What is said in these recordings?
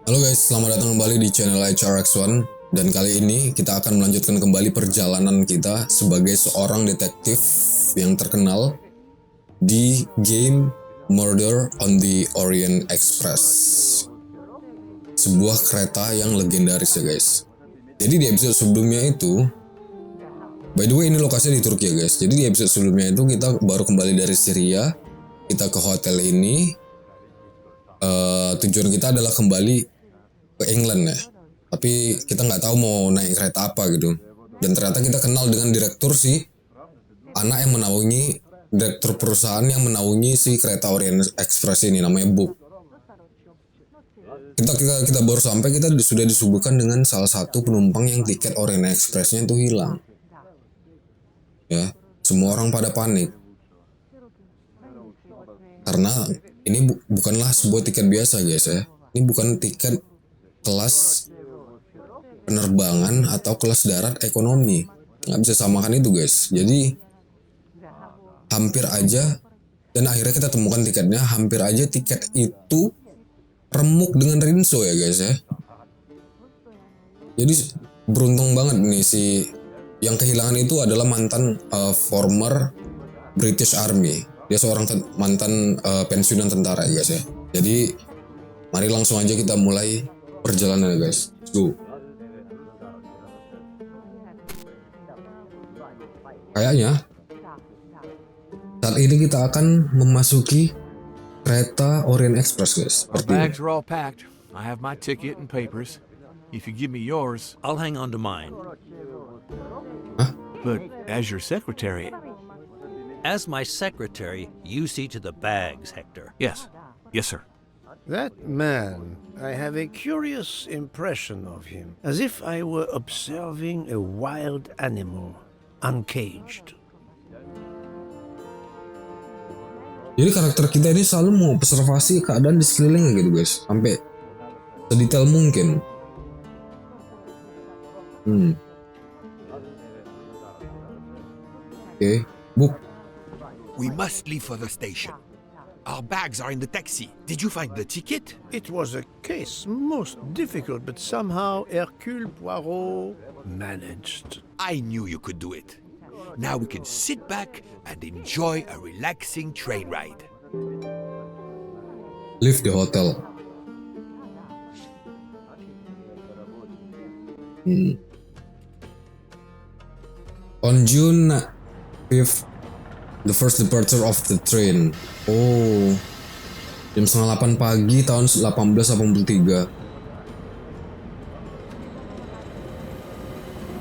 Halo guys, selamat datang kembali di channel AHRXONE. Dan kali ini kita akan melanjutkan kembali perjalanan kita sebagai seorang detektif yang terkenal di game Murder on the Orient Express. Sebuah kereta yang legendaris ya guys. Jadi di episode sebelumnya itu, by the way ini lokasinya di Turki ya guys. Jadi di episode sebelumnya itu kita baru kembali dari Syria. Kita ke hotel ini. Tujuan kita adalah kembali ke England ya. Tapi kita nggak tahu mau naik kereta apa gitu. Dan ternyata kita kenal dengan direktur anak yang menaungi, direktur perusahaan yang menaungi si kereta Orient Express ini, namanya Book. Kita baru sampai, kita sudah disuguhkan dengan salah satu penumpang yang tiket Orient Express-nya itu hilang. Ya, semua orang pada panik. Karena ini bukanlah sebuah tiket biasa guys ya. Ini bukan tiket kelas penerbangan atau kelas darat ekonomi. Nggak bisa samakan itu guys. Jadi hampir aja, dan akhirnya kita temukan tiketnya, hampir aja tiket itu remuk dengan rinso ya guys ya. Jadi beruntung banget nih si yang kehilangan itu adalah mantan former British Army. Dia seorang mantan pensiunan tentara ya guys ya. Jadi mari langsung aja kita mulai perjalanan ya guys. Let's go. Kayaknya saat ini kita akan memasuki kereta Orient Express guys. Our bags are all packed. I have my ticket and papers. If you give me yours, I'll hang on to mine. Hah? but as your secretary, As my secretary, you see to the bags, Hector. yes, sir. That man, I have a curious impression of him, as if I were observing a wild animal, uncaged. Jadi karakter kita ini selalu mengobservasi keadaan di sekelilingnya gitu guys, sampai sedetail mungkin. Oke, Book. We must leave for the station. Our bags are in the taxi. Did you find the ticket? It was a case most difficult, but somehow Hercule Poirot managed. I knew you could do it. Now we can sit back and enjoy a relaxing train ride. Leave the hotel. On June 5th, the first departure of the train. Oh, jam 7:30 pagi tahun 1883.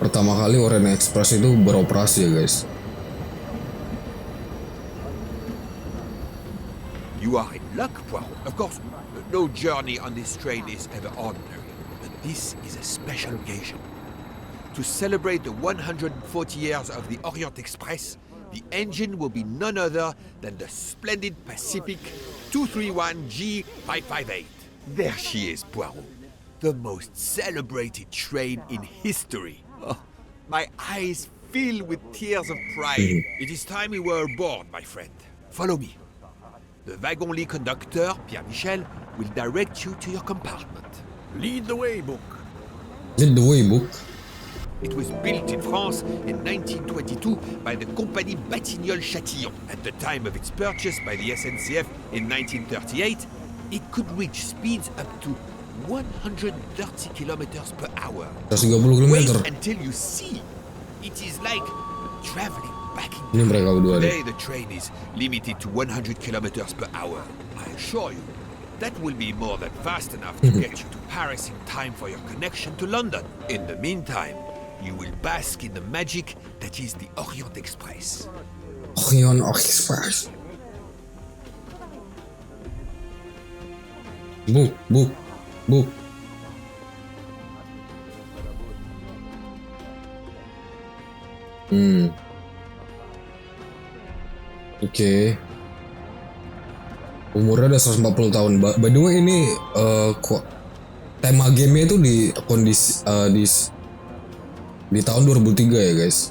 Pertama kali Orient Express itu beroperasi ya guys. You are in luck, Poirot. Of course, no journey on this train is ever ordinary, but this is a special occasion. To celebrate the 140 years of the Orient Express, the engine will be none other than the splendid Pacific 231G558. There she is, Poirot. The most celebrated train in history. Oh, my eyes fill with tears of pride. It is time we were aboard, my friend. Follow me. The wagon-lit conductor, Pierre Michel, will direct you to your compartment. Lead the way, Book. Lead the way, Book. It was built in France in 1922 by the Compagnie Batignolles-Châtillon. At the time of its purchase by the SNCF in 1938, it could reach speeds up to 130 kilometers per hour. 130 Wait km. until you see. It is like traveling back Ini in mereka berdua Today deh. the train is limited to 100 kilometers per hour. I assure you, that will be more than fast enough to get you to Paris in time for your connection to London. In the meantime, you will bask in the magic that is the Orient Express. Orient Express. Book. Oke. Umurnya udah 140 tahun. By the way ini tema gamenya itu di kondisi di tahun 2003 ya guys.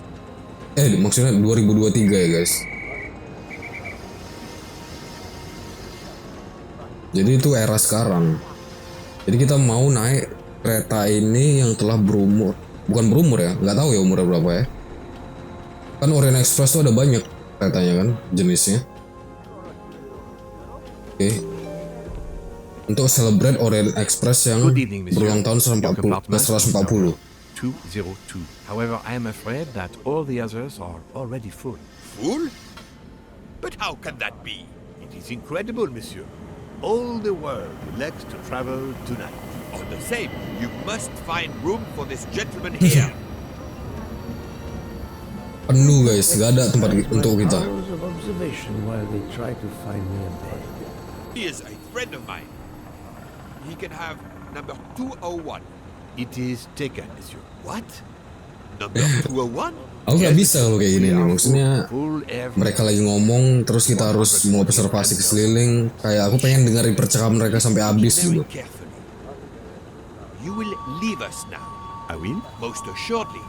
Maksudnya 2023 ya guys. Jadi itu era sekarang. Jadi kita mau naik kereta ini yang telah berumur, bukan berumur ya, nggak tahu ya umurnya berapa ya. Kan Orient Express tuh ada banyak keretanya kan, jenisnya. Oke. Untuk celebrate Orient Express yang Good evening, monsieur. berulang tahun Your compartment is 140. 202. However, I am afraid that all the others are already full. Fool? But how can that be? It is incredible, monsieur. All the world elects to travel tonight. All the same, you must find room for this gentleman here. Penuh guys, nggak ada tempat untuk kita. Hours of observation while they try to find me a bed. He is a friend of mine. He can have number 201. It is taken, monsieur. What? Number 201? Aku nggak bisa kalau kayak gini nih, maksudnya Full every mereka lagi ngomong terus kita harus mengobservasi ke sekeliling. Kayak aku pengen dengerin percakapan mereka sampai habis Very gitu. carefully. You will leave us now. I will. Most assuredly.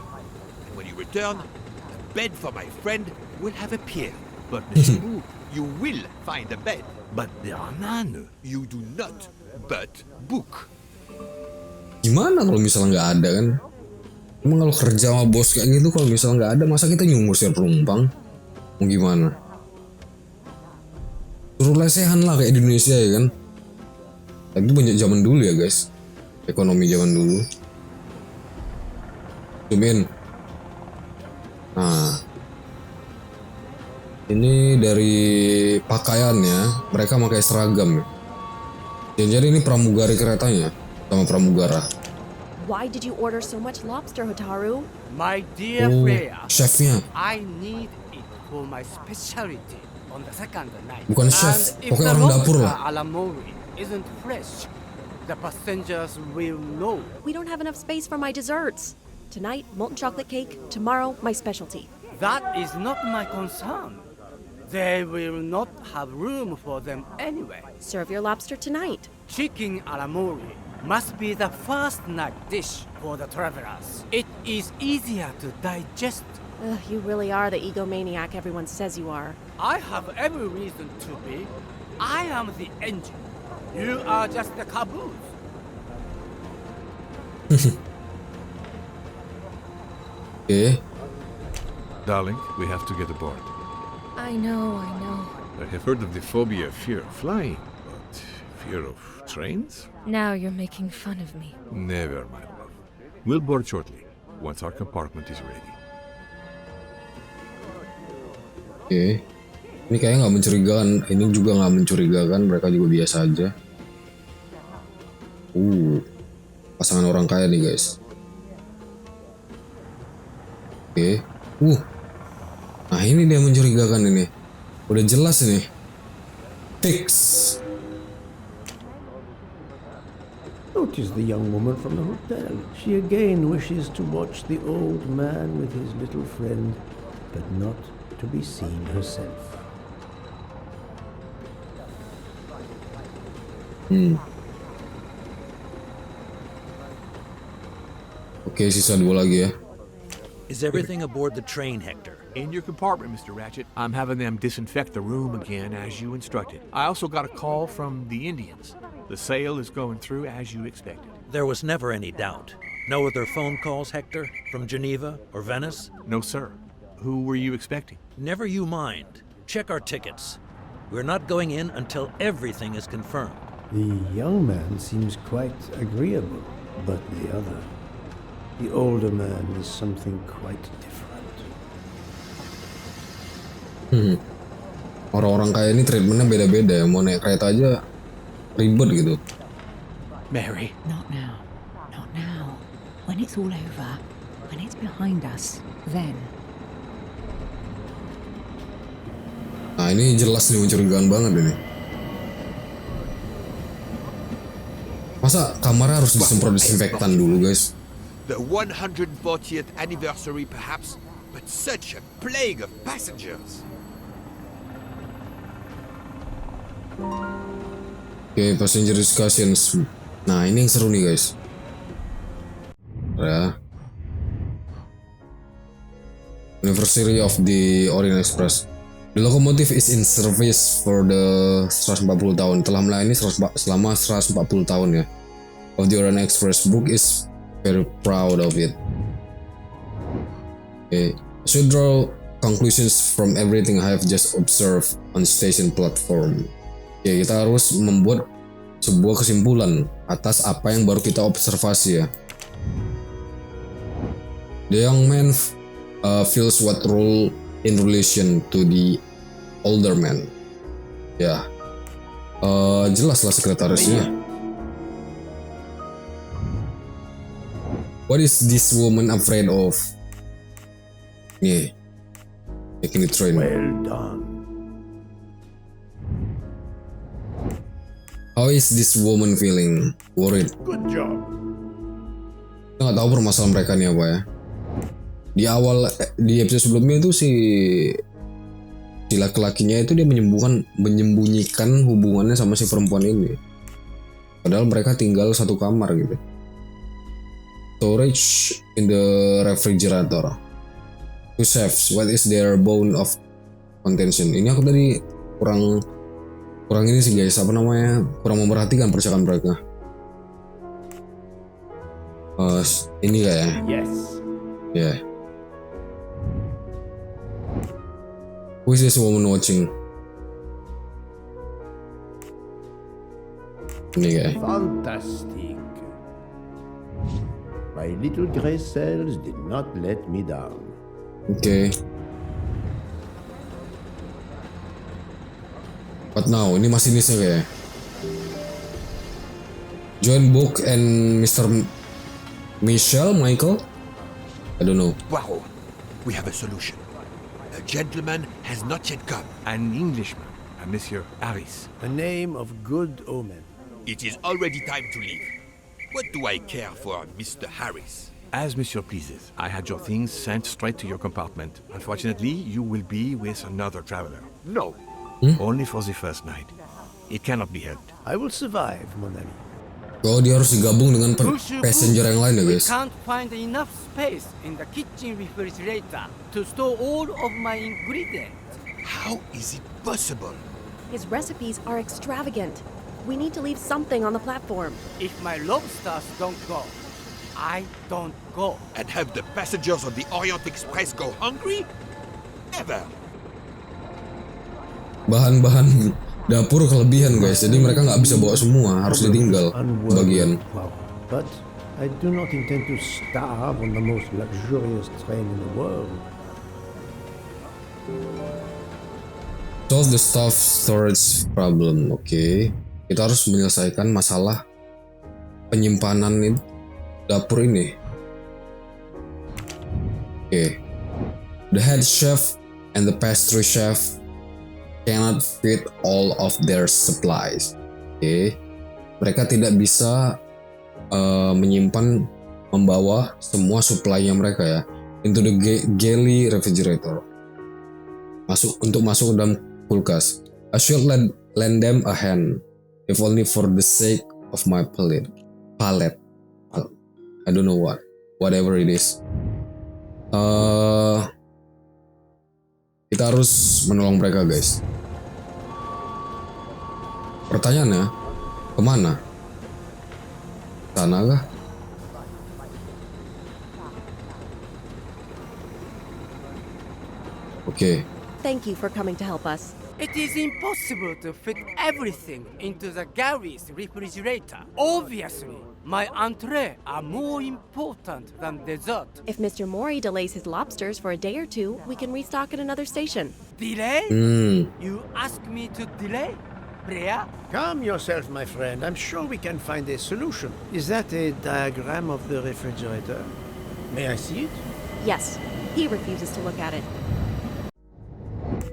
And when you return, a bed for my friend will have appeared. But monsieur, You will find a bed. but there are none. You do not, but book. Gimana kalau misalnya nggak ada kan? Emang kalau kerja sama bos kayak gitu, kalau misalnya nggak ada, masa kita nyungusir penumpang? Mau gimana? Suruh lesehan lah kayak di Indonesia ya kan? Tapi itu banyak zaman dulu ya guys. Ekonomi zaman dulu. Cumin. Nah. Ini dari pakaiannya, mereka pakai seragam ya. Jadi ini pramugari keretanya sama pramugara. Why did you order so much lobster, Hotaru? My dear Oh, Freya, chefnya. I need it for my specialty on the second night. Bukan chef, And if pokoknya the orang dapur lobster lah. a la mori isn't fresh, the passengers will know. We don't have enough space for my desserts. Tonight, molten chocolate cake. Tomorrow, my specialty. That is not my concern. They will not have room for them anyway. Serve your lobster tonight. Chicken a la mori must be the first night dish for the travelers. It is easier to digest. Ugh, you really are the egomaniac everyone says you are. I have every reason to be. I am the engine. You are just the caboose. Oke. Darling, we have to get aboard. I know. I have heard of the phobia of fear of flying, but fear of trains? Now you're making fun of me. Never, my love. We'll board shortly, once our compartment is ready. Oke. Ini kayaknya nggak mencurigakan. Ini juga nggak mencurigakan. Mereka juga biasa aja. Pasangan orang kaya nih guys. Oke. Nah ini dia mencurigakan ini. Udah jelas ini. Fix. Notice the young woman from the hotel. She again wishes to watch the old man with his little friend, but not to be seen herself. Oke, sisa 2 lagi ya. Is everything aboard the train, Hector? In your compartment, Mr. Ratchet. I'm having them disinfect the room again as you instructed. I also got a call from the Indians. The sale is going through as you expected. There was never any doubt. No other phone calls, Hector? From Geneva or Venice? No, sir. Who were you expecting? Never you mind. Check our tickets. We're not going in until everything is confirmed. The young man seems quite agreeable, but the older man is something quite different. Orang-orang kaya ini treatmentnya beda-beda ya. Mau naik kereta aja ribet gitu. Mary. Not now. Not now. When it's all over, when it's behind us, then. Nah ini jelas nih mencurigakan banget ini. Masa kamarnya harus disemprot disinfektan dulu guys? The 140th anniversary perhaps, but such a plague of passengers. Oke, passenger discussions. Nah ini yang seru nih guys. Ya. Anniversary of the Orient Express. The locomotive is in service for the 140 tahun. Telah melayani selama 140 tahun ya. of the Orient Express book is very proud of it. Okay. I should draw conclusions from everything I have just observed on station platform. Oke, kita harus membuat sebuah kesimpulan atas apa yang baru kita observasi ya. The young man feels what role in relation to the older man. Ya, jelaslah sekretarisnya. What is this woman afraid of? Nih, taking the train. Well done. How is this woman feeling? Worried. Good job. Kita nggak tahu permasalahan mereka nih apa ya. Di awal di episode sebelumnya itu si laki-lakinya itu dia menyembunyikan hubungannya sama si perempuan ini. Padahal mereka tinggal satu kamar gitu. Storage in the refrigerator. Two chefs, what is their bone of contention? Ini aku tadi kurang ini sih guys, apa namanya, kurang memperhatikan percakapan mereka. Ini kayak Yes. yeah. Who is this woman watching? Ini kayak Fantastic. My little gray cells did not let me down. okay. What now? Ini masinisnya kayak Join Book and Mr. Michael? I don't know. Poirot, we have a solution. A gentleman has not yet come. An Englishman, Monsieur Harris. A name of good omen. It is already time to leave. What do I care for Mr. Harris? As Monsieur pleases, I had your things sent straight to your compartment. Unfortunately, you will be with another traveler. No. Only for the first night. It cannot be helped. I will survive, mon ami. Oh, dia harus digabung dengan passenger yang lain ya We guys. can't find enough space in the kitchen refrigerator to store all of my ingredients. How is it possible? His recipes are extravagant. We need to leave something on the platform. If my lobsters don't go, I don't go. And have the passengers of the Orient Express go hungry? Never. Bahan-bahan dapur kelebihan guys, jadi mereka nggak bisa bawa semua, harus ditinggal bagian. But I do not intend to starve on the most luxurious train in the world. Solve the stuff storage problem. Oke. Kita harus menyelesaikan masalah penyimpanan dapur ini. Oke. The head chef and the pastry chef cannot fit all of their supplies. Oke. Mereka tidak bisa membawa semua supply-nya mereka ya into the galley refrigerator. Masuk ke dalam kulkas. I should lend them a hand, if only for the sake of my palate. I don't know whatever it is. Kita harus menolong mereka guys. Pertanyaannya, kemana? Sana kah? Oke. Thank you for coming to help us. It is impossible to fit everything into the gallery's refrigerator. Obviously, my entree are more important than dessert. If Mr. Mori delays his lobsters for a day or two, we can restock at another station. Delay? You ask me to delay? Brea? Calm yourself, my friend. I'm sure we can find a solution. Is that a diagram of the refrigerator? May I see it? Yes, he refuses to look at it.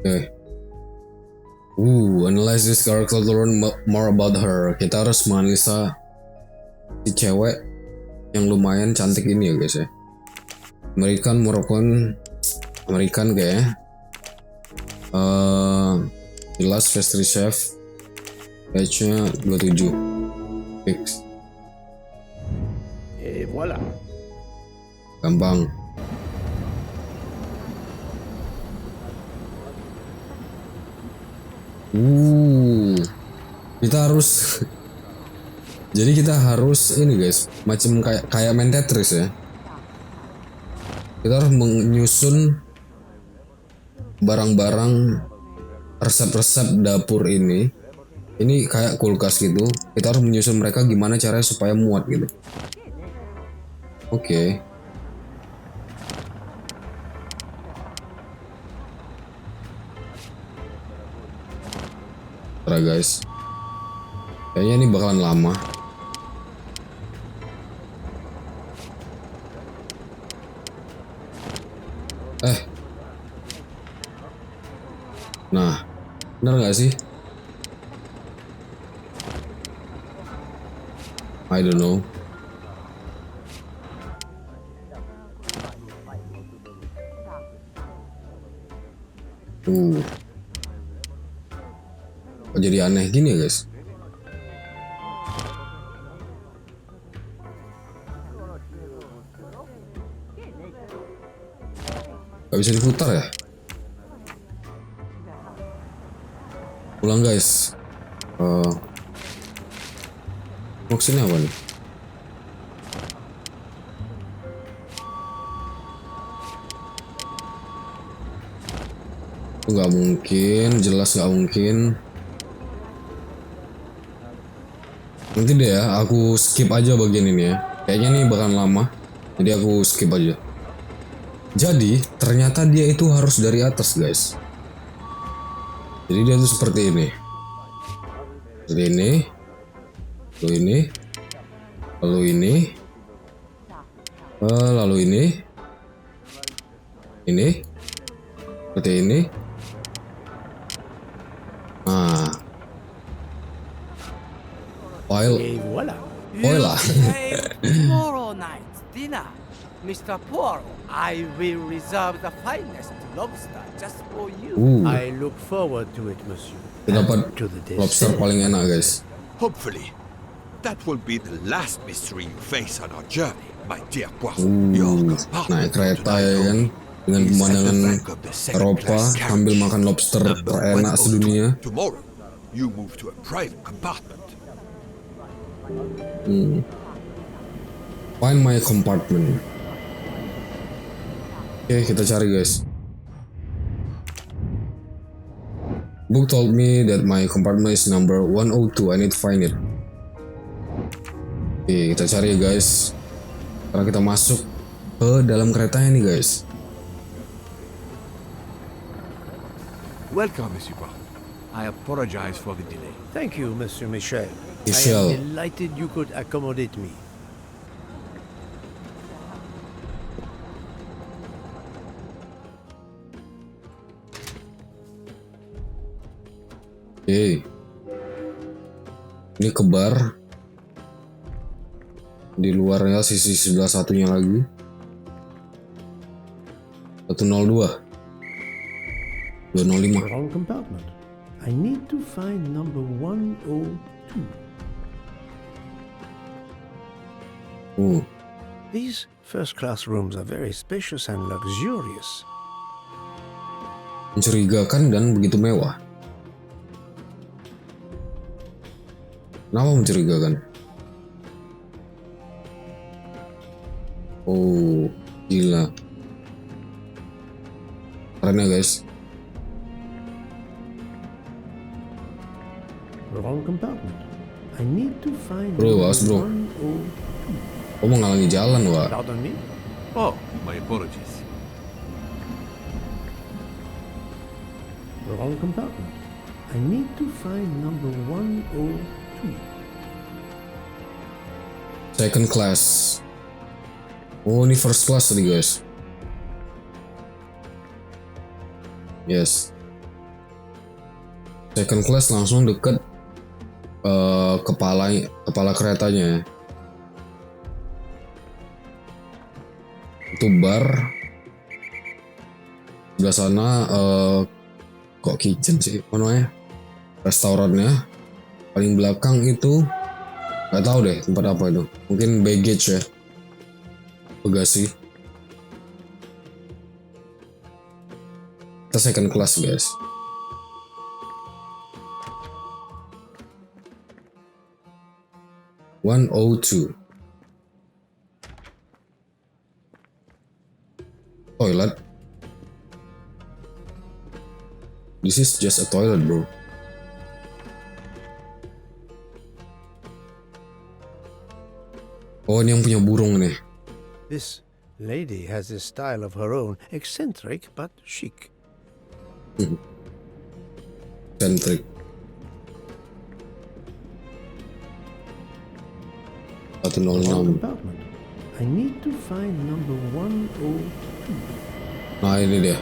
Okay. Analyze this character to learn more about her. Kita harus menganalisa si cewek yang lumayan cantik ini ya guys ya. American kayaknya. Jelas pastry chef. Age-nya 27. Fix. Et voilà. Gampang. Kita harus Jadi kita harus ini guys, macam kayak main Tetris ya. Kita harus menyusun barang-barang resep-resep dapur ini. Ini kayak kulkas gitu. Kita harus menyusun mereka gimana caranya supaya muat gitu. Oke. Guys, kayaknya ini bakalan lama. Nah, bener nggak sih? I don't know. Kok jadi aneh gini ya guys? Gak bisa diputar ya? Ulang guys. Maksudnya apa nih? Nggak mungkin, jelas nggak mungkin. Nanti deh ya, aku skip aja bagian ini ya. Kayaknya nih bakalan lama, jadi aku skip aja. Jadi ternyata dia itu harus dari atas guys. Jadi dia tuh seperti ini. Seperti ini. Lalu ini. Lalu ini. Lalu ini. Ini. Seperti ini. Nah. Et voilà. Voila. Tomorrow night's dinner, Mr. Poirot. I will reserve the finest lobster just for you. I look forward to it, monsieur. Dapat To the lobster dessert. paling enak guys. Hopefully, that will be the last mystery you face on our journey, my dear Poirot. Your Naik compartment kereta tonight, ya kan, dengan is at the pemandangan back of the second Eropa class sambil carriage. makan lobster Number terenak 102. sedunia. Tomorrow, you move to a private compartment. Find my compartment. Oke, kita cari guys. Book told me that my compartment is number 102. I need to find it. Oke, kita cari ya guys. Sekarang kita masuk ke dalam keretanya nih guys. Welcome, Monsieur Poirot. I apologize for the delay. Thank you, Monsieur Michel. Michel. I am delighted you could accommodate me. Oke. Ini ke bar. Di luarnya sisi sebelah satunya lagi. 102. 205. Wrong compartment. I need to find number 102. These first-class rooms are very spacious and luxurious. Mencurigakan dan begitu mewah. Kenapa mencurigakan? Oh, gila. Keren ya guys. Wrong compartment. I need to find Bro, number awas, bro. 102. Oh, menghalangi jalan, Wak. Pardon me? Oh, my apologies. Wrong compartment. I need to find number 102. Second class. Oh, ini first class tadi guys. Yes. Second class langsung deket kepala keretanya. Itu bar. Sebelah sana kok kitchen sih namanya? Restorannya. Paling belakang itu nggak tahu deh tempat apa itu. Mungkin baggage ya. Bagasi. Kita second class guys. 102. Toilet. This is just a toilet, bro. Oh, ini yang punya burung nih. This lady has a style of her own, eccentric but chic. Centric. 106. Compartment. I need to find number 102. Nah, ini dia.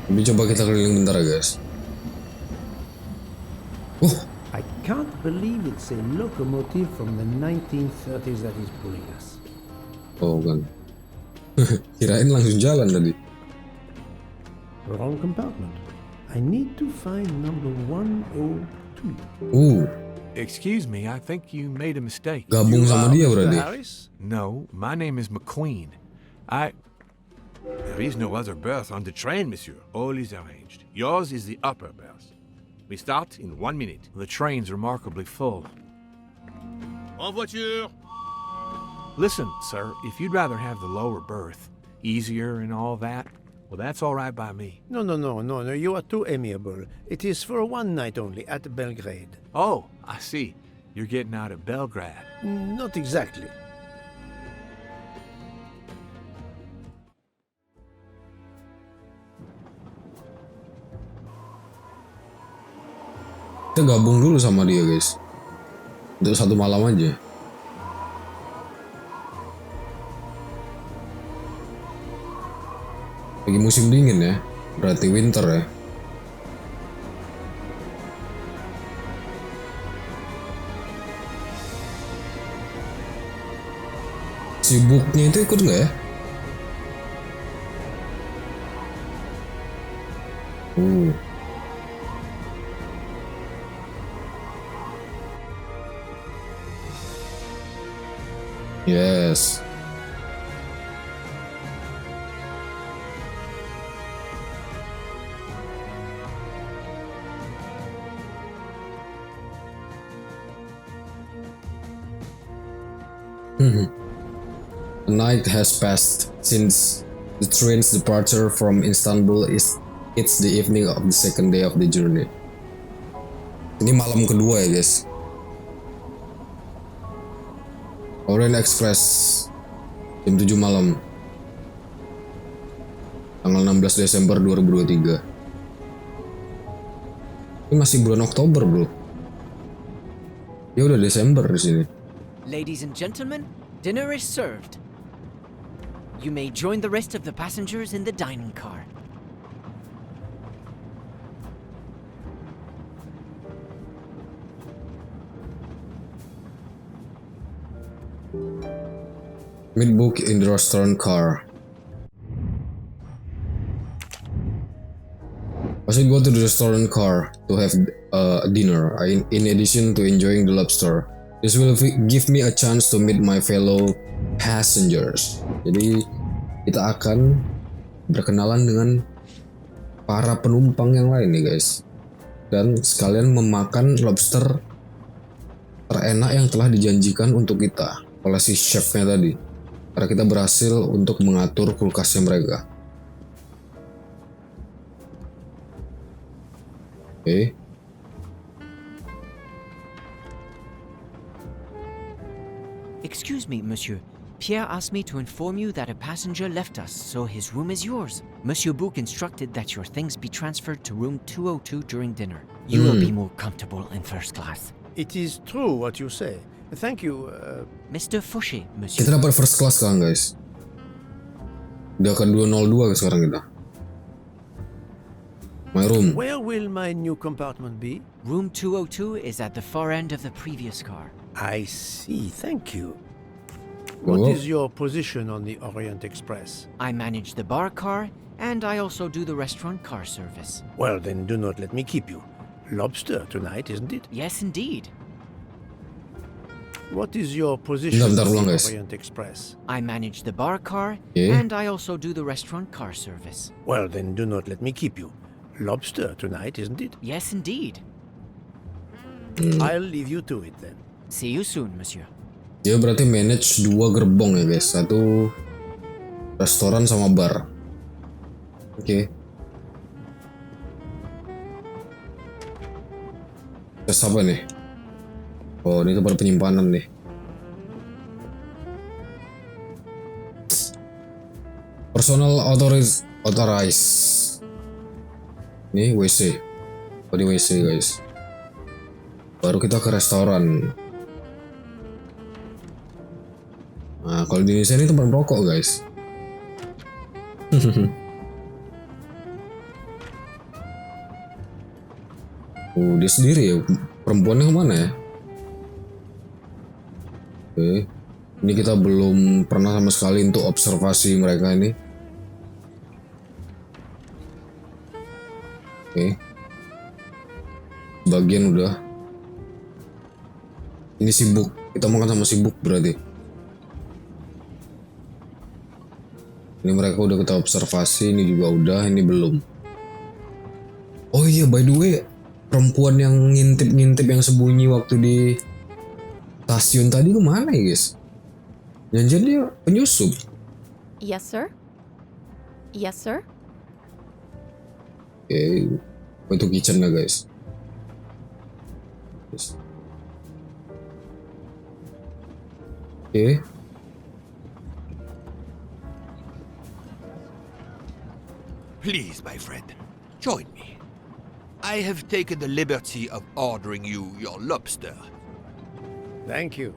Tapi coba kita keliling bentar ya, guys. I can't believe it's a locomotive from the 1930s that is pulling us. Oh kan. Kirain langsung jalan tadi. Wrong compartment. I need to find number 102. Excuse me, I think you made a mistake. Gabung sama dia berarti. Harris? No, my name is McQueen. There is no other berth on the train, monsieur. All is arranged. Yours is the upper berth. We start in 1 minute. The train's remarkably full. En voiture! Listen, sir, if you'd rather have the lower berth, easier and all that, well, that's all right by me. No, you are too amiable. It is for one night only at Belgrade. Oh, I see. You're getting out at Belgrade. Not exactly. Kita gabung dulu sama dia, guys. Untuk 1 malam aja. Lagi musim dingin ya. Berarti winter ya. Si Booknya itu ikut nggak ya? Yes. A night has passed since the train's departure from Istanbul. It's the evening of the second day of the journey. Ini malam kedua ya, guys. Orient Express jam 7 malam tanggal 16 Desember 2023. Ini masih bulan Oktober, bro. Ya udah Desember di sini. Ladies and gentlemen, dinner is served. You may join the rest of the passengers in the dining car. Meet Book in the restaurant car. I should go to the restaurant car to have dinner. In addition to enjoying the lobster, this will give me a chance to meet my fellow passengers. Jadi kita akan berkenalan dengan para penumpang yang lain nih, guys. Dan sekalian memakan lobster terenak yang telah dijanjikan untuk kita oleh si chefnya tadi. Karena kita berhasil untuk mengatur kulkasnya mereka. Oke. Excuse me, monsieur. Pierre asked me to inform you that a passenger left us, so his room is yours. Monsieur Book instructed that your things be transferred to room 202 during dinner. You will be more comfortable in first class. It is true what you say. Thank you, Mr. Fouché, monsieur. Kita dapat first class sekarang, guys. Udah ke 202 sekarang kita. My room. Where will my new compartment be? Room 202 is at the far end of the previous car. I see, thank you. What is your position on the Orient Express? I manage the bar car, and I also do the restaurant car service. Well, then do not let me keep you. Lobster tonight, isn't it? Yes, indeed. What is your position on the Orient Express? I manage the bar car, and I also do the restaurant car service. Well, then do not let me keep you. Lobster tonight, isn't it? Yes, indeed. I'll leave you to it then. See you soon, monsieur. Dia berarti manage 2 gerbong ya guys, 1 restoran sama bar. Oke. Tes apa nih? Oh, ini tempat penyimpanan nih. Personal authorized. Ini WC. Oh, di WC guys. Baru kita ke restoran. Nah, kalau di Indonesia ini tempat merokok guys. Dia sendiri ya. Perempuannya kemana ya? Oke. Ini kita belum pernah sama sekali untuk observasi mereka ini. Oke. Bagian udah. Ini sibuk. Kita makan sama sibuk berarti. Ini mereka udah kita observasi. Ini juga udah. Ini belum. Oh iya, by the way, perempuan yang ngintip-ngintip yang sembunyi waktu di stasiun tadi kemana ya guys? Jangan dia penyusup. Yes, sir. Yes, sir. Oke, untuk kitchen lah guys. Oke. Please, my friend, join me. I have taken the liberty of ordering you your lobster. Thank you.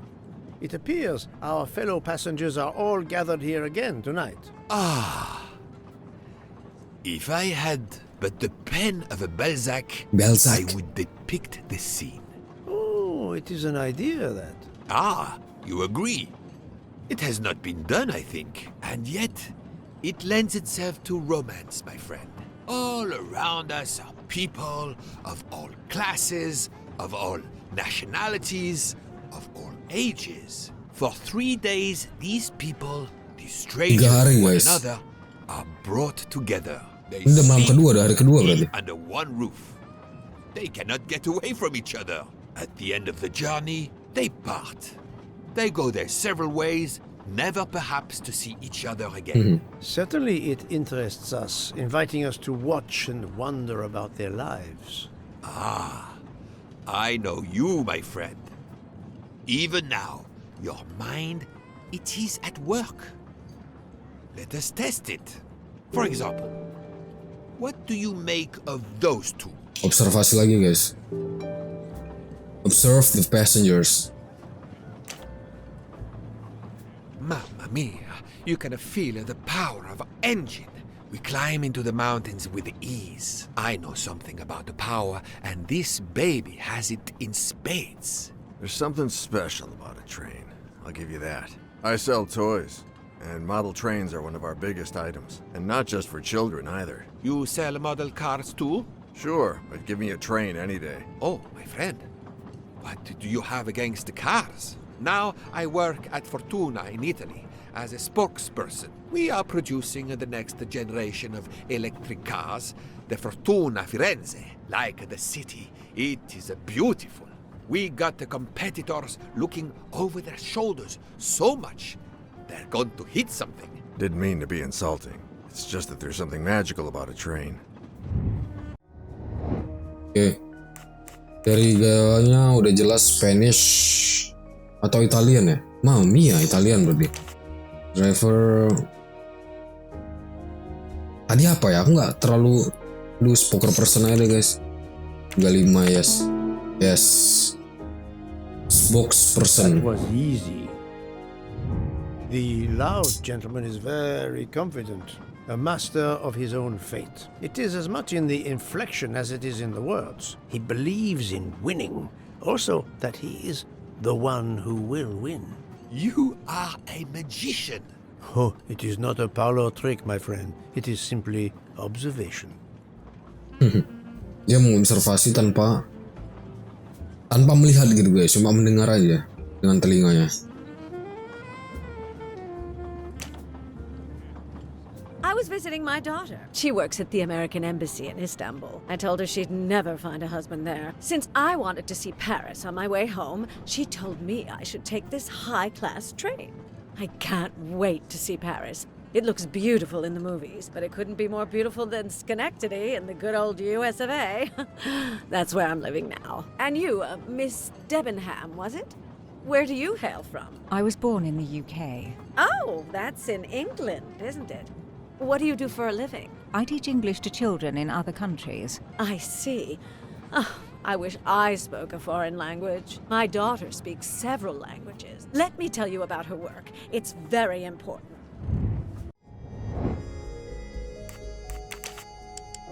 It appears our fellow passengers are all gathered here again tonight. If I had but the pen of a Balzac, Balzac. I would depict the scene. Oh, it is an idea, that. You agree? It has not been done, I think, and yet it lends itself to romance, my friend. All around us are people of all classes, of all nationalities, of all ages. For 3 days, these people, these strangers to one another, are brought together. They Ini malam sleep kedua, hari kedua berarti. under one roof. They cannot get away from each other. At the end of the journey, they part. They go their several ways, never perhaps to see each other again. Certainly it interests us, inviting us to watch and wonder about their lives. I know you, my friend. Even now, your mind, it is at work. Let us test it. For example, what do you make of those two? Observasi lagi guys. Observe the passengers. Mamma mia, you can feel the power of an engine. We climb into the mountains with ease. I know something about the power, and this baby has it in spades. There's something special about a train. I'll give you that. I sell toys, and model trains are one of our biggest items. And not just for children either. You sell model cars too? Sure, but give me a train any day. Oh, my friend. What do you have against the cars? Now I work at Fortuna in Italy as a spokesperson. We are producing the next generation of electric cars, the Fortuna Firenze. Like the city, it is beautiful. We got the competitors looking over their shoulders so much, they're going to hit something. Didn't mean to be insulting. It's just that there's something magical about a train. Oke. Dari gayanya udah jelas Spanish atau Italian ya? Mamma mia, Italian berarti. Driver. Tadi apa ya? Aku nggak terlalu poker person aja deh guys. 35 yes. Yes. Spokesperson. That was easy. The loud gentleman is very confident, a master of his own fate. It is as much in the inflection as it is in the words. He believes in winning, also that he is the one who will win. You are a magician. Oh, it is not a parlor trick, my friend. It is simply observation. Dia mengobservasi tanpa melihat gitu guys, cuma mendengar aja dengan telinganya. I was visiting my daughter. She works at the American Embassy in Istanbul. I told her she'd never find a husband there. Since I wanted to see Paris on my way home, she told me I should take this high-class train. I can't wait to see Paris. It looks beautiful in the movies, but it couldn't be more beautiful than Schenectady in the good old US of A. That's where I'm living now. And you, Miss Debenham, was it? Where do you hail from? I was born in the UK. Oh, that's in England, isn't it? What do you do for a living? I teach English to children in other countries. I see. Oh, I wish I spoke a foreign language. My daughter speaks several languages. Let me tell you about her work. It's very important.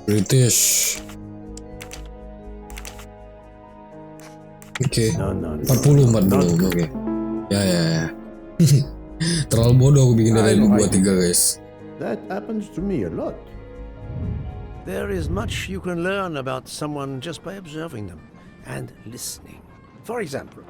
British. Oke. No. 40. Oke. Ya. Terlalu bodoh aku bikin dari 23, guys. That happens to me a lot. There is much you can learn about someone just by observing them and listening. For example,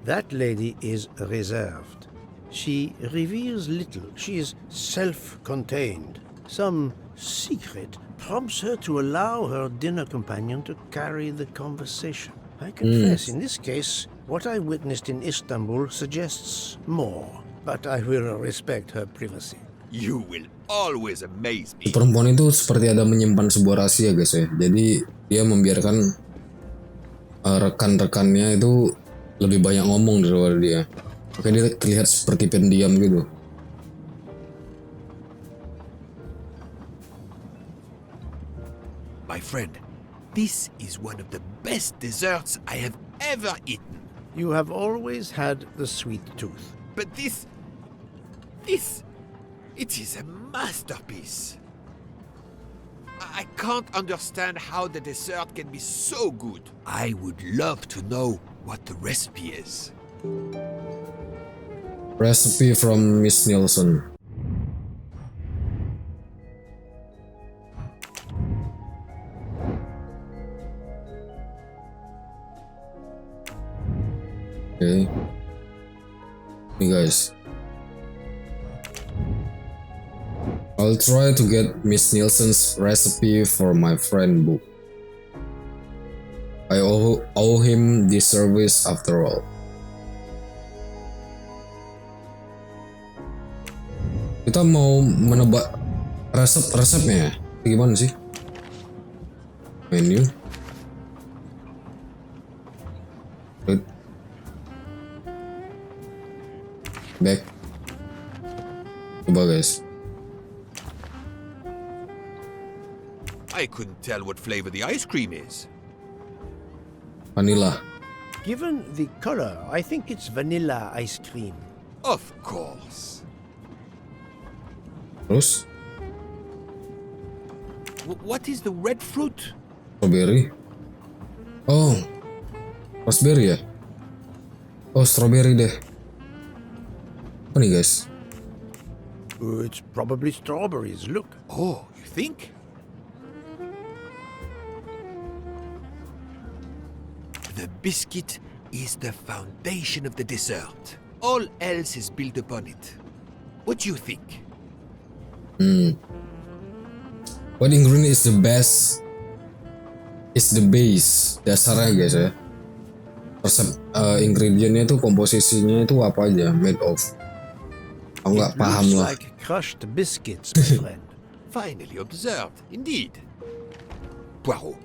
that lady is reserved. She reveals little. She is self-contained. Some secret prompts her to allow her dinner companion to carry the conversation. I confess, in this case, what I witnessed in Istanbul suggests more, but I will respect her privacy. You will always amaze me. Perempuan itu seperti ada menyimpan sebuah rahasia, guys ya. Jadi dia membiarkan rekan-rekannya itu lebih banyak ngomong daripada dia. Makanya dia terlihat seperti pendiam gitu. My friend, this is one of the best desserts I have ever eaten. You have always had the sweet tooth. But this, it is a masterpiece. I can't understand how the dessert can be so good. I would love to know what the recipe is. Recipe from Miss Nielsen. Okay. Hey guys, I'll try to get Miss Nielsen's recipe for my friend Book. I owe him this service after all. Kita mau menebak resepnya ya? Gimana sih? Menu. Good. Back. Coba guys. I couldn't tell what flavor the ice cream is. Vanilla. Given the color, I think it's vanilla ice cream. Of course. Terus? What is the red fruit? Strawberry. Oh, raspberry ya? Oh, strawberry deh. Apa nih guys? It's probably strawberries, look. Oh, you think? The biscuit is the foundation of the dessert. All else is built upon it. What do you think? What ingredient is the best? Is the base. Dasarnya guys ya. Resep ingredientnya itu komposisinya itu apa aja? Made of. Aku nggak paham lah. Like crushed biscuits, my friend. Finally observed, indeed. Poirot,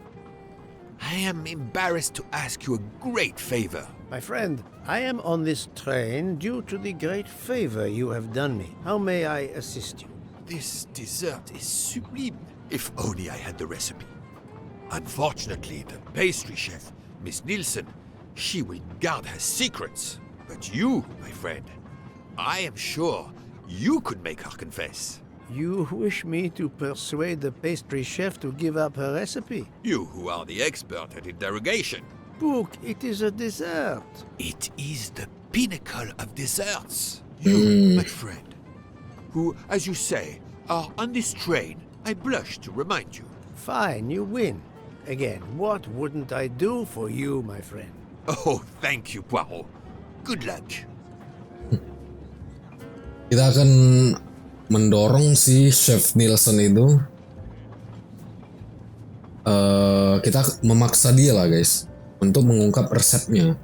I am embarrassed to ask you a great favor. My friend, I am on this train due to the great favor you have done me. How may I assist you? This dessert is sublime. If only I had the recipe. Unfortunately, the pastry chef, Miss Nielsen, she will guard her secrets. But you, my friend, I am sure you could make her confess. You wish me to persuade the pastry chef to give up her recipe? You who are the expert at interrogation. Book, it is a dessert. It is the pinnacle of desserts. You, my friend, who, as you say, are on this train, I blush to remind you. Fine, you win. Again, what wouldn't I do for you, my friend? Oh, thank you, Poirot. Good luck. Kita akan mendorong si Chef Nielsen itu, kita memaksa dia lah guys untuk mengungkap resepnya,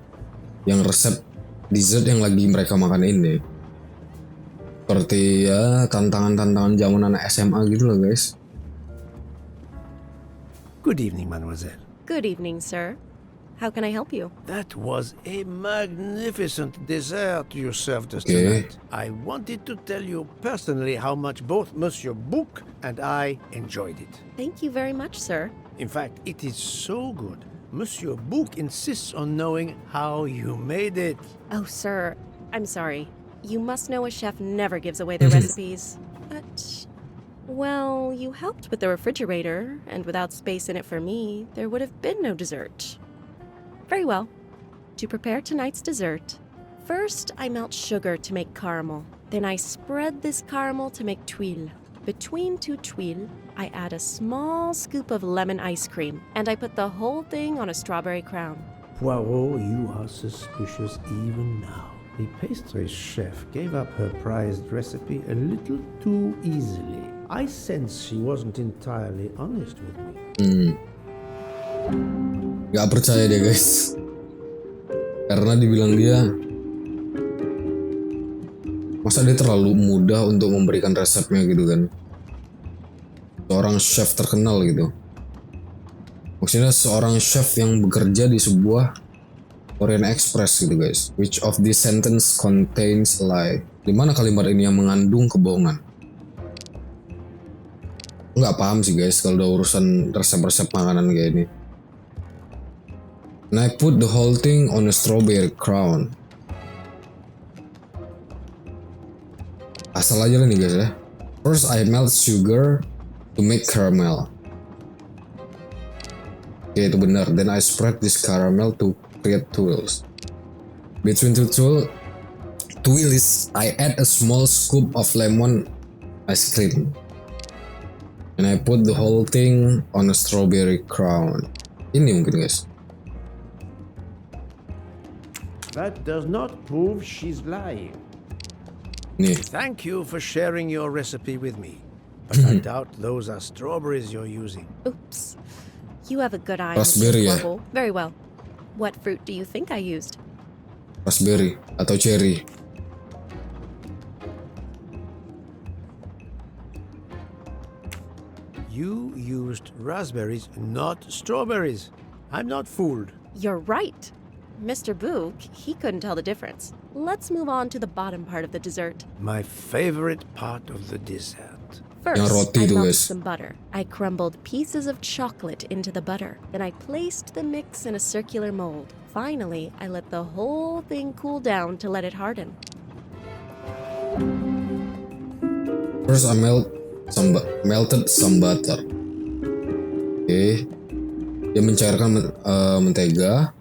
yang resep dessert yang lagi mereka makan ini. Seperti ya tantangan-tantangan zaman anak SMA gitu loh guys. Good evening, mademoiselle. Good evening, sir. How can I help you? That was a magnificent dessert you served us Okay. tonight. I wanted to tell you personally how much both Monsieur Book and I enjoyed it. Thank you very much, sir. In fact, it is so good. Monsieur Book insists on knowing how you made it. Oh, sir, I'm sorry. You must know a chef never gives away their recipes. But, well, you helped with the refrigerator, and without space in it for me, there would have been no dessert. Very well. To prepare tonight's dessert, first I melt sugar to make caramel. Then I spread this caramel to make tuiles. Between two tuiles, I add a small scoop of lemon ice cream, and I put the whole thing on a strawberry crown. Poirot, you are suspicious even now. The pastry chef gave up her prized recipe a little too easily. I sense she wasn't entirely honest with me. Gak percaya deh guys, karena dibilang dia, masa dia terlalu mudah untuk memberikan resepnya gitu kan. Seorang chef terkenal gitu, maksudnya seorang chef yang bekerja di sebuah Orient Express gitu guys. Which of this sentence contains a lie? Di mana kalimat ini yang mengandung kebohongan? Nggak paham sih guys kalau udah urusan resep-resep makanan kayak ini. And I put the whole thing on a strawberry crown. Asal aja lah nih guys ya. First I melt sugar to make caramel. Oke, itu benar. Then I spread this caramel to create tuiles. Between two tuiles, I add a small scoop of lemon ice cream. And I put the whole thing on a strawberry crown. Ini mungkin guys. That does not prove she's lying. Nih. Thank you for sharing your recipe with me. But I doubt those are strawberries you're using. Oops. You have a good eye, Raspberry ya? Mr. Corporal. Very well. What fruit do you think I used? Raspberry atau cherry. You used raspberries, not strawberries. I'm not fooled. You're right. Mr. Book, he couldn't tell the difference. Let's move on to the bottom part of the dessert. My favorite part of the dessert. First, Yang roti I tuh, melted guys. some butter. I crumbled pieces of chocolate into the butter. Then I placed the mix in a circular mold. Finally, I let the whole thing cool down to let it harden. First I melted some butter. Oke. Dia mencairkan mentega.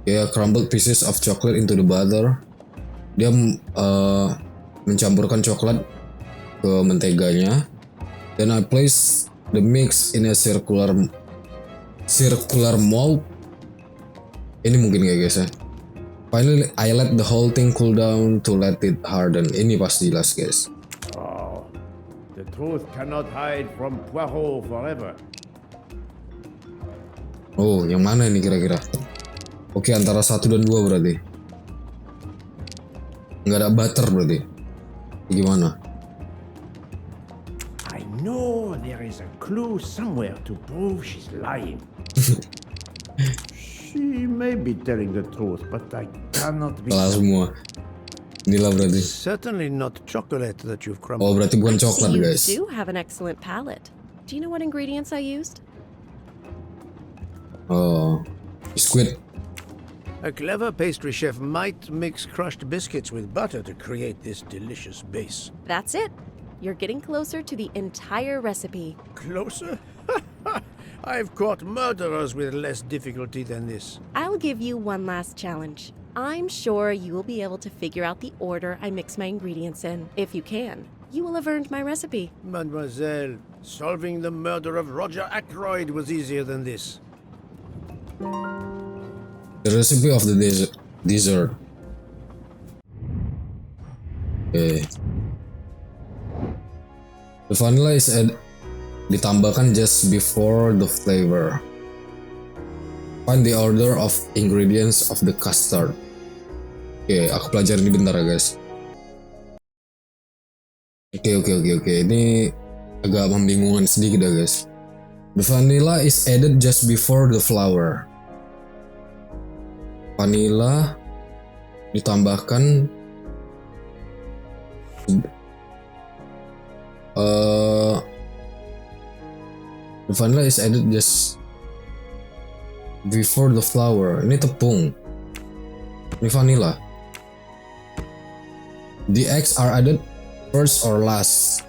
Dia crumbled pieces of chocolate into the butter. Dia mencampurkan coklat ke menteganya. Then I place the mix in a circular mold. Ini mungkin kayak guys ya. Finally, I let the whole thing cool down to let it harden. Ini pasti jelas guys. Oh, the truth cannot hide from Poirot forever. Oh, yang mana ini kira-kira? Oke, antara 1 dan 2 berarti. Nggak ada butter berarti. Gimana? I know there is a clue somewhere to prove she's lying. She may be telling the truth, but I cannot be. Salah semua. Inilah berarti. Certainly not chocolate that you've Oh, crumbled. berarti bukan coklat You guys. do have an excellent palate. Do you know what ingredients I used? Oh, biskuit. A clever pastry chef might mix crushed biscuits with butter to create this delicious base. That's it. You're getting closer to the entire recipe. Closer? I've caught murderers with less difficulty than this. I'll give you one last challenge. I'm sure you will be able to figure out the order I mix my ingredients in. If you can, you will have earned my recipe. Mademoiselle, solving the murder of Roger Ackroyd was easier than this. The recipe of the dessert. Okay. The vanilla is ditambahkan just before the flavor. Find the order of ingredients of the custard. Oke, aku pelajarin ini bentar ya guys. Oke. Ini agak membingungkan sedikit ya guys. The vanilla is added just before the flour. Vanilla ditambahkan the vanilla is added just before the flour. Ini tepung. Ini vanilla. The eggs are added first or last.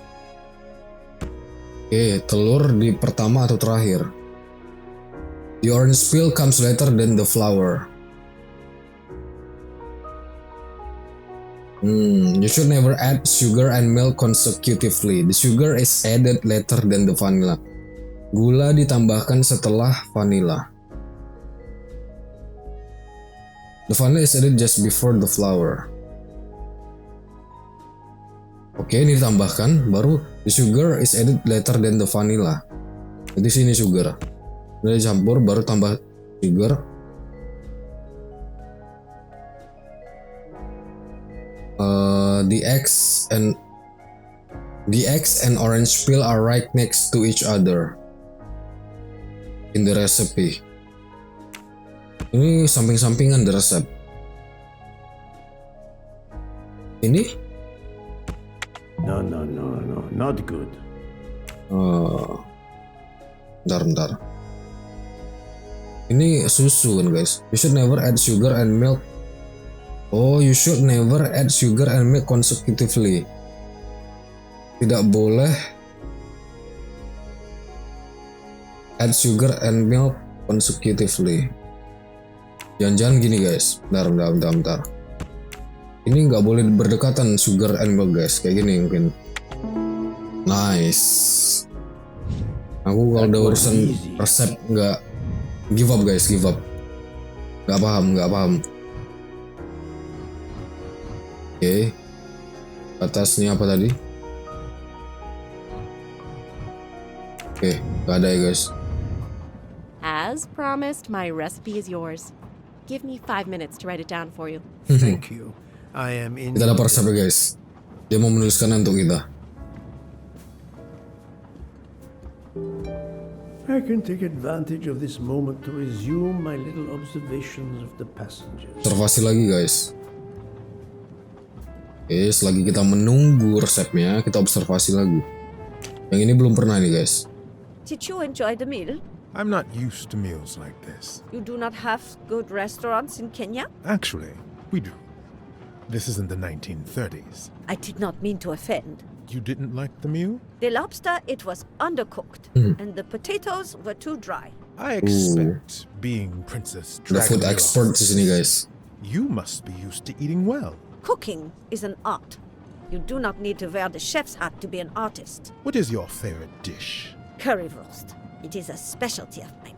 Oke, telur di pertama atau terakhir. The orange peel comes later than the flour. You should never add sugar and milk consecutively. The sugar is added later than the vanilla. Gula ditambahkan setelah vanilla. The vanilla is added just before the flour. Oke, ini ditambahkan, baru the sugar is added later than the vanilla. Jadi sini sugar. Udah dicampur, baru tambah sugar. The eggs and orange peel are right next to each other in the recipe. Ini samping-sampingan di resep. Ini? No, not good. Bentar. Ini susu kan guys. You should never add sugar and milk. Oh, you should never add sugar and milk consecutively. Tidak boleh add sugar and milk consecutively. Jangan-jangan gini guys. Bentar. Ini nggak boleh berdekatan sugar and milk guys. Kayak gini mungkin. Nice. Aku kalau udah urusan resep nggak give up guys, give up. Nggak paham. Oke. Atasnya apa tadi? Oke, nggak ada ya guys. As promised, my recipe is yours. Give me 5 minutes to write it down for you. Thank you. I am in. Kita dapat resepnya guys. Dia mau menuliskan untuk kita. I can take advantage of this moment to resume my little observations of the passengers. Observasi lagi guys. Oke, selagi kita menunggu resepnya, kita observasi lagi. Yang ini belum pernah nih guys. Did you enjoy the meal? I'm not used to meals like this. You do not have good restaurants in Kenya? Actually, we do. This is in the 1930s. I did not mean to offend. You didn't like the meal? The lobster, it was undercooked, and the potatoes were too dry. I expect, being Princess The food Dragonella, expert di sini guys. you must be used to eating well. Cooking is an art. You do not need to wear the chef's hat to be an artist. What is your favorite dish? Currywurst. It is a specialty of mine.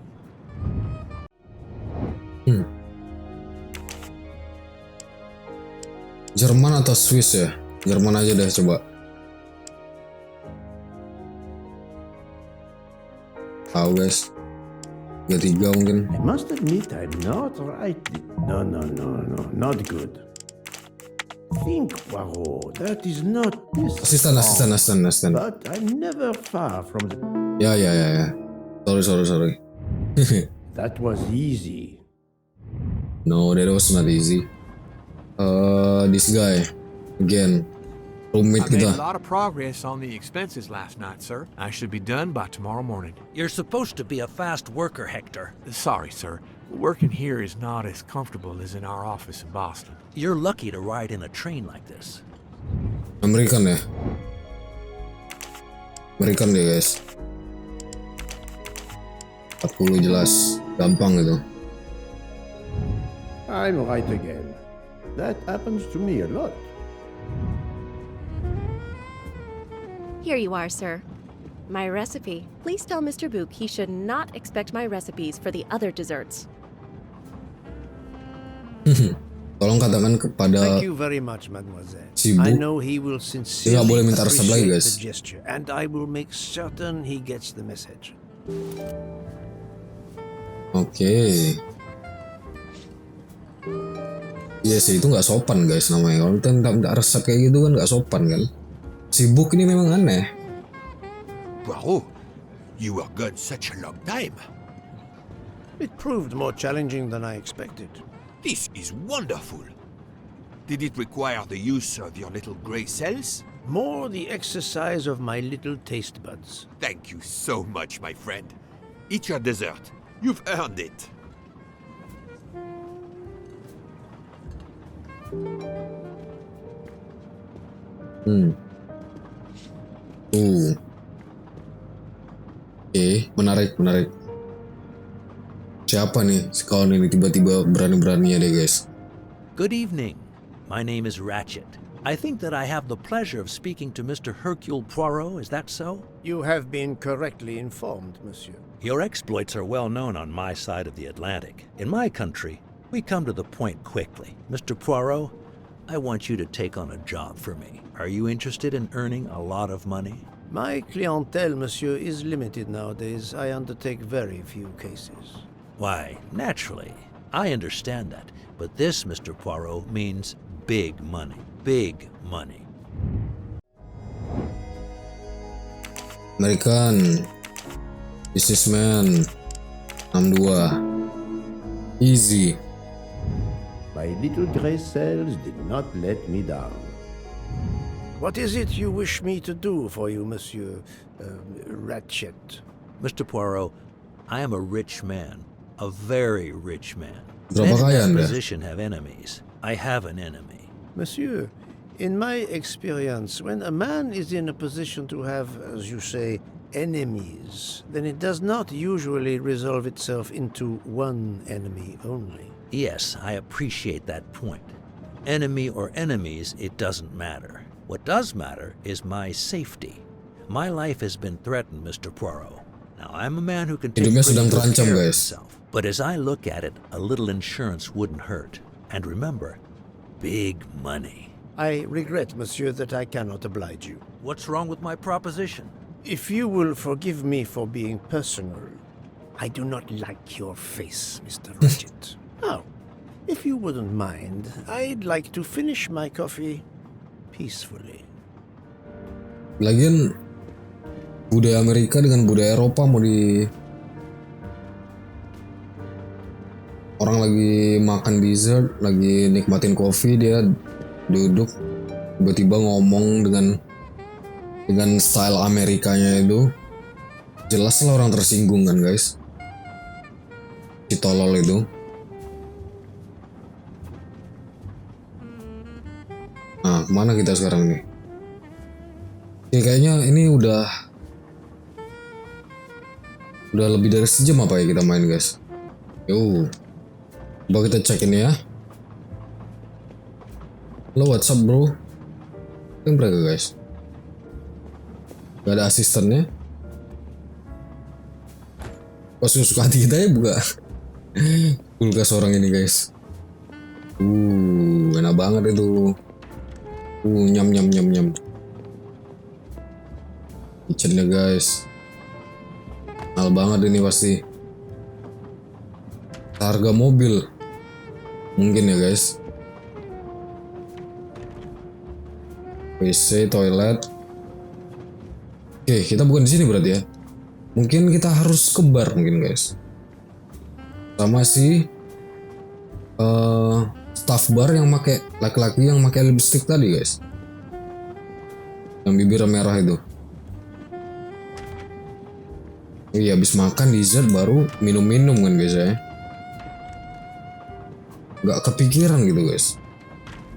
Jerman atau Swiss ya? Jerman aja deh coba. Tahu guys. 3 mungkin. I must admit I'm not right. No, not good. Think, Poirot, that is not this. Asisten. But I'm never far from the... Ya. Sorry. That was easy. No, that was not easy. This guy again. Roommate I made kita. a lot of progress on the expenses last night, sir. I should be done by tomorrow morning. You're supposed to be a fast worker, Hector. Sorry, sir. Working here is not as comfortable as in our office in Boston. You're lucky to ride in a train like this. American ya. American deh guys. 40 jelas. Gampang gitu. I'm right again. That happens to me a lot. Here you are, sir. My recipe. Please tell Mr. Book he should not expect my recipes for the other desserts. Tolong katakan kepada Thank you very much, mademoiselle. si Bu, I know he will dia nggak sincerely boleh minta resep lagi appreciate guys. the gesture, and I will make certain he gets the message. Oke. Iya sih, itu nggak sopan guys namanya. Kalau kita minta resep kayak gitu kan nggak sopan kan. Si Book ini memang aneh. Poirot, you were gone such a long time. It proved more challenging than I expected. This is wonderful. Did it require the use of your little grey cells? More the exercise of my little taste buds. Thank you so much, my friend. Eat your dessert. You've earned it. Oke, menarik. Siapa nih si kawan ini tiba-tiba berani-beraninya deh guys. Good evening. My name is Ratchet. I think that I have the pleasure of speaking to Mr. Hercule Poirot, is that so? You have been correctly informed, monsieur. Your exploits are well known on my side of the Atlantic. In my country, we come to the point quickly. Mr. Poirot, I want you to take on a job for me. Are you interested in earning a lot of money? My clientele, monsieur, is limited nowadays. I undertake very few cases. Why, naturally. I understand that. But this, Mr. Poirot, means big money. Big money. Berikan. Businessman 62. Easy. My little grey cells did not let me down. What is it you wish me to do for you, monsieur Ratchet? Mr. Poirot, I am a rich man. A very rich man. Berapa kaya Men in Anda? that position have enemies. I have an enemy. Monsieur, in my experience, when a man is in a position to have, as you say, enemies, then it does not usually resolve itself into one enemy only. Yes, I appreciate that point. Enemy or enemies, it doesn't matter. What does matter is my safety. My life has been threatened, Mr. Poirot. Now, I'm a man who can take Hidupnya pretty sedang good terancam, care of guys. himself. But as I look at it, a little insurance wouldn't hurt. And remember, big money. I regret, monsieur, that I cannot oblige you. What's wrong with my proposition? If you will forgive me for being personal, I do not like your face, Mr. Ratchet. Now, if you wouldn't mind, I'd like to finish my coffee peacefully. Lagian budaya Amerika dengan budaya Eropa mau di orang lagi makan dessert, lagi nikmatin kopi, dia duduk tiba-tiba ngomong dengan style Amerikanya itu, jelas lah orang tersinggung kan guys, si tolol itu. Nah, kemana kita sekarang nih? Oke, kayaknya ini udah lebih dari sejam apa ya kita main guys. Yo, coba kita cek ini ya. Halo, what's up bro? Yang mereka guys, gak ada asistennya. Pas suka hati kita ya buka kulkas orang ini guys. Enak banget itu. Nyam. Kitchennya guys, mahal banget ini pasti. Harga mobil mungkin ya guys. WC, toilet. Oke, kita bukan di sini berarti ya. Mungkin kita harus ke bar mungkin guys. Sama si staff bar yang pakai, laki-laki yang pakai lipstick tadi guys, yang bibir merah itu. Iya, habis makan dessert baru minum-minum kan guys ya. Gak kepikiran gitu guys.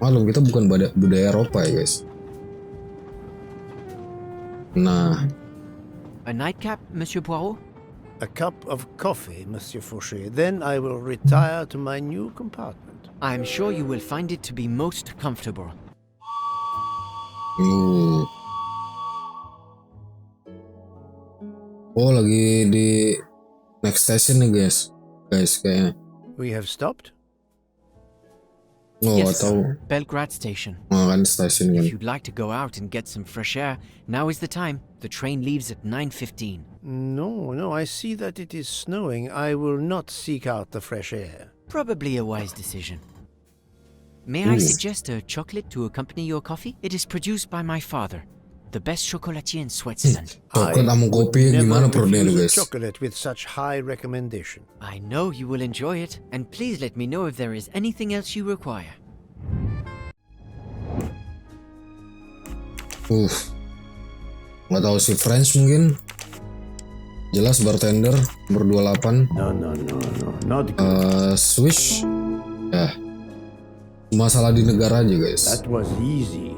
Maklum kita bukan budaya Eropa ya guys. Nah, A nightcap, Monsieur Poirot? A cup of coffee, Monsieur Fauché. Then I will retire to my new compartment. I'm sure you will find it to be most comfortable. Oh, lagi di next station nih guys. Guys kayaknya. We have stopped? Oh, Yes, atau Belgrade Station. kan stasiun kan. If you'd like to go out and get some fresh air, now is the time. The train leaves at 9:15. No, I see that it is snowing. I will not seek out the fresh air. Probably a wise decision. May I suggest a chocolate to accompany your coffee? It is produced by my father, the best chocolatier in Switzerland. Coklat sama kopi gimana perutnya tuh guys? Chocolate with such high recommendation. I know you will enjoy it, and please let me know if there is anything else you require. Nggak tahu si French mungkin. Jelas bartender nomor 28. No, not good. Swish. Ya. Masalah di negara aja guys. That was easy.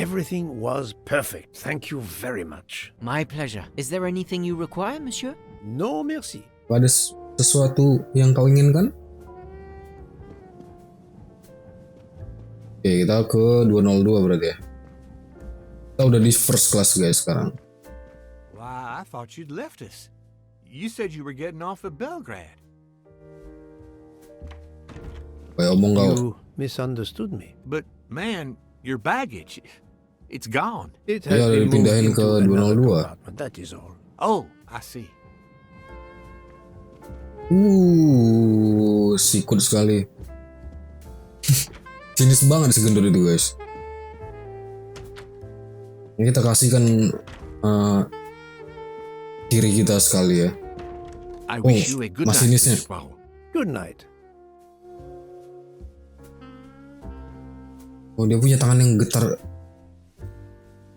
Everything was perfect. Thank you very much. My pleasure. Is there anything you require, monsieur? No, merci. Ada sesuatu yang kau inginkan? Oke, kita ke 202 berarti ya. Kita udah di first class guys sekarang. Why, I thought you'd left us. You said you were getting off at Belgrade. Kayak omong kau. You misunderstood me. But man, your baggage, it's gone. It Ya, has been moved dipindahin into ke another 202. compartment, that is all. Oh, I see. Sikut sekali. Sinis banget si gendut itu guys. Ini kita kasihkan kiri kita sekali ya. I wish you a good night, masinisnya. Mr. Poirot. Good night. Oh, dia punya tangan yang getar.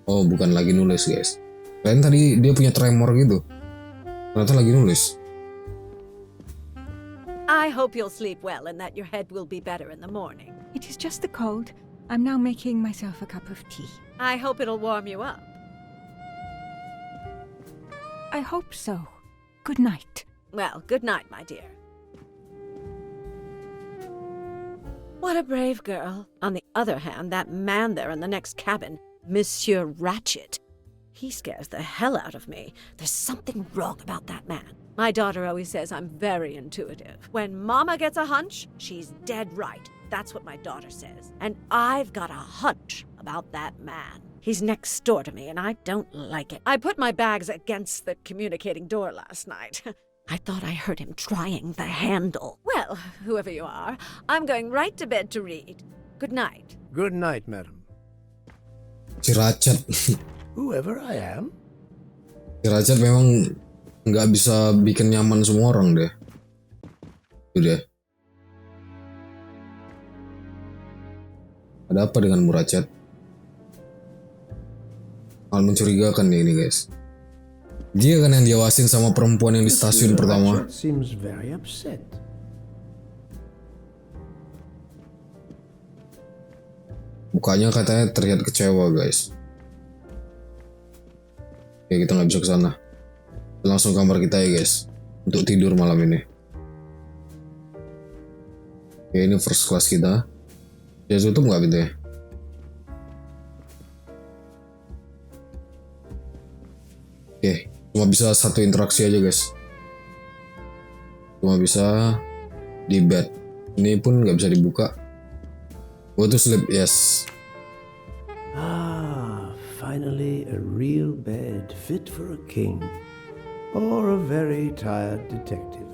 Oh, bukan lagi nulis guys. Kalian tadi dia punya tremor gitu. Ternyata lagi nulis. I hope you'll sleep well and that your head will be better in the morning. It is just the cold. I'm now making myself a cup of tea. I hope it'll warm you up. I hope so. Good night. Well, good night, my dear. What a brave girl. On the other hand, that man there in the next cabin, Monsieur Ratchet, he scares the hell out of me. There's something wrong about that man. My daughter always says I'm very intuitive. When Mama gets a hunch, she's dead right. That's what my daughter says. And I've got a hunch about that man. He's next door to me, and I don't like it. I put my bags against the communicating door last night. I thought I heard him trying the handle. Well, whoever you are, I'm going right to bed to read. Good night. Good night, madam. Si Ratchet. Whoever I am. Si Ratchet memang nggak bisa bikin nyaman semua orang deh. Itu deh. Ada apa dengan Ratchet? Hal mencurigakan nih ini guys. Dia kan yang diawasin sama perempuan yang di stasiun pertama. Seems very upset. Mukanya katanya terlihat kecewa guys. Oke, kita nggak bisa ke sana. Langsung kamar kita ya guys, untuk tidur malam ini. Oke, ini first class kita. Ya tutup nggak gitu ya? Oke, cuma bisa satu interaksi aja guys. Cuma bisa di bed. Ini pun nggak bisa dibuka. Go to sleep, yes. Finally a real bed fit for a king or a very tired detective.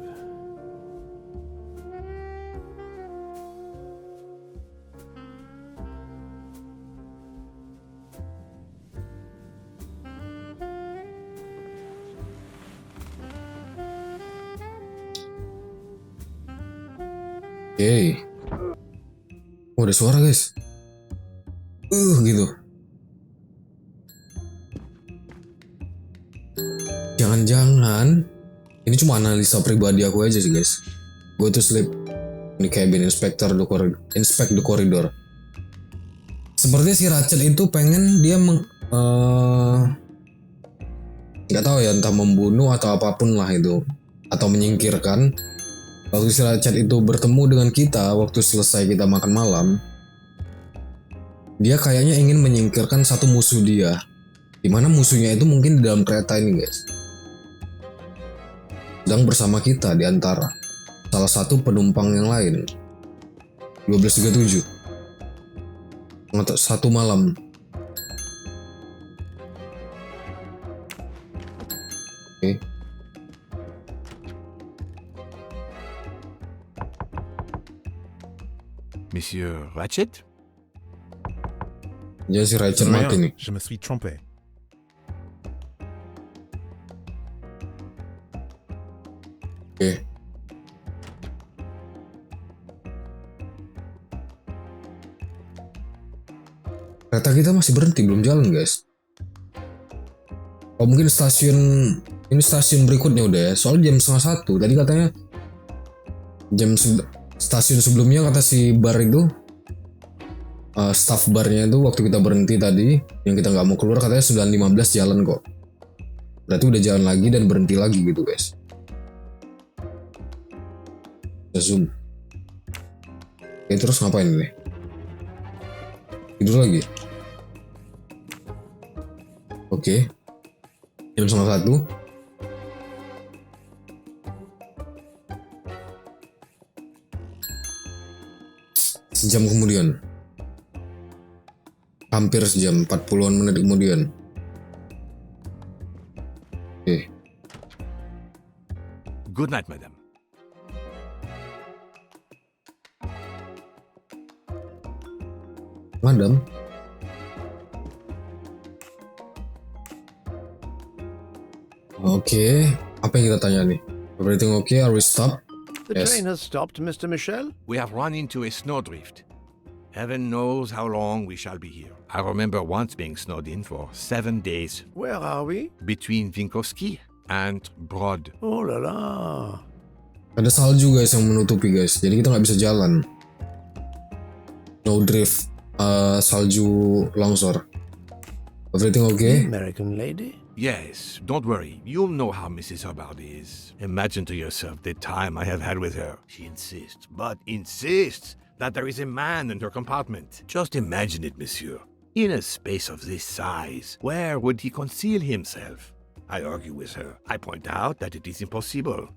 Oke. Oh, ada suara guys. Gitu. Jangan-jangan ini cuma analisa pribadi aku aja sih guys. Go to sleep. Ini cabin inspect the corridor. Sepertinya si Ratchet itu pengen dia nggak tahu ya, entah membunuh atau apapun lah itu, atau menyingkirkan. Waktu si Ratchet itu bertemu dengan kita waktu selesai kita makan malam, dia kayaknya ingin menyingkirkan satu musuh dia, dimana musuhnya itu mungkin di dalam kereta ini guys, sedang bersama kita di antara. salah satu penumpang yang lain. 12.37. Satu malam. Oke. Monsieur Ratchet? Jangan si Ratchet mati nih. Je me suis trompé. Oke. Kereta kita masih berhenti, belum jalan guys. Oh mungkin ini stasiun berikutnya udah ya. Soalnya jam 12:30. Tadi katanya stasiun sebelumnya kata si bar itu, staff barnya itu waktu kita berhenti tadi, yang kita nggak mau keluar katanya 9.15 jalan kok. Berarti udah jalan lagi dan berhenti lagi gitu guys. Kita zoom. Oke, terus ngapain nih? Tidur lagi. Oke. Jam 12:30. Sejam kemudian. Hampir sejam, 40-an menit kemudian. Oke. Good night, madam. Madam. Oke, apa yang kita tanya nih? Everything okay? Are we stopped? The train has stopped, Mr. Michel. We have run into a snowdrift. Heaven knows how long we shall be here. I remember once being snowed in for 7 days. Where are we? Between Vinkovsky and Brod. Oh la la. Ada salju guys yang menutupi guys, jadi kita nggak bisa jalan. Snowdrift, salju longsor. Everything okay? American lady? Yes, don't worry. You'll know how Mrs. Hubbard is. Imagine to yourself the time I have had with her. She insists, but insists, that there is a man in her compartment. Just imagine it, monsieur. In a space of this size, where would he conceal himself? I argue with her. I point out that it is impossible.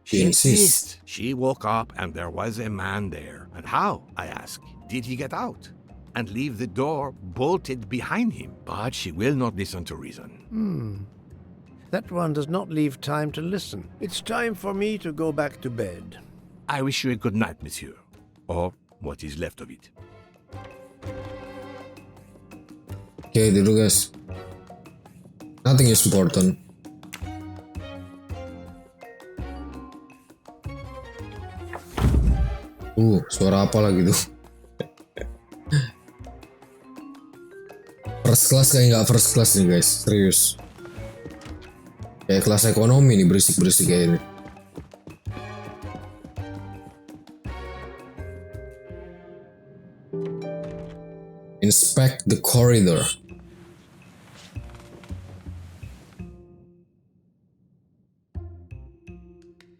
She insists. She woke up and there was a man there. And how, I ask, did he get out? And leave the door bolted behind him? But she will not listen to reason. That one does not leave time to listen. It's time for me to go back to bed. I wish you a good night, monsieur. Or what is left of it. Okay, tidur guys. Nothing is important. Suara apa lagi tuh? First class kayak nggak first class nih guys, serius. Kayak kelas ekonomi nih, berisik-berisik kayak ini. Inspect the corridor.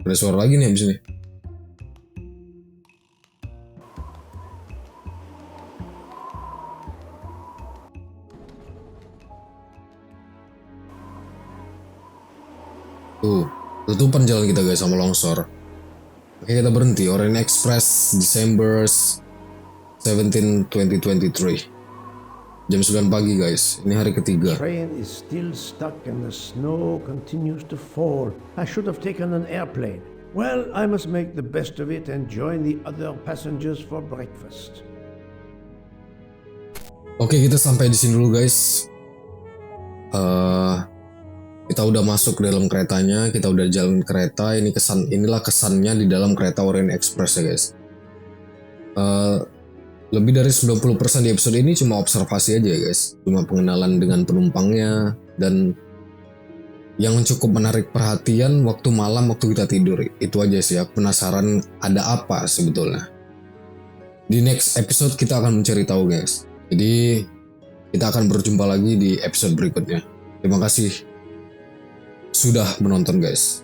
Ada suara lagi nih abis ini. Tuh, tutupan jalan kita guys sama longsor. Oke, kita berhenti. Orient Express, December 17, 2023. Jam 9 pagi guys, ini hari ketiga. Train is still stuck and the snow continues to fall. I should have taken an airplane. Well, I must make the best of it and join the other passengers for breakfast. Oke, kita sampai di sini dulu guys. Kita udah masuk ke dalam keretanya, kita udah jalan kereta. Inilah kesannya di dalam kereta Orient Express ya guys. Lebih dari 90% di episode ini cuma observasi aja ya guys. Cuma pengenalan dengan penumpangnya. Dan yang cukup menarik perhatian waktu malam waktu kita tidur. Itu aja sih ya, penasaran ada apa sebetulnya. Di next episode kita akan mencari tahu guys. Jadi kita akan berjumpa lagi di episode berikutnya. Terima kasih sudah menonton guys.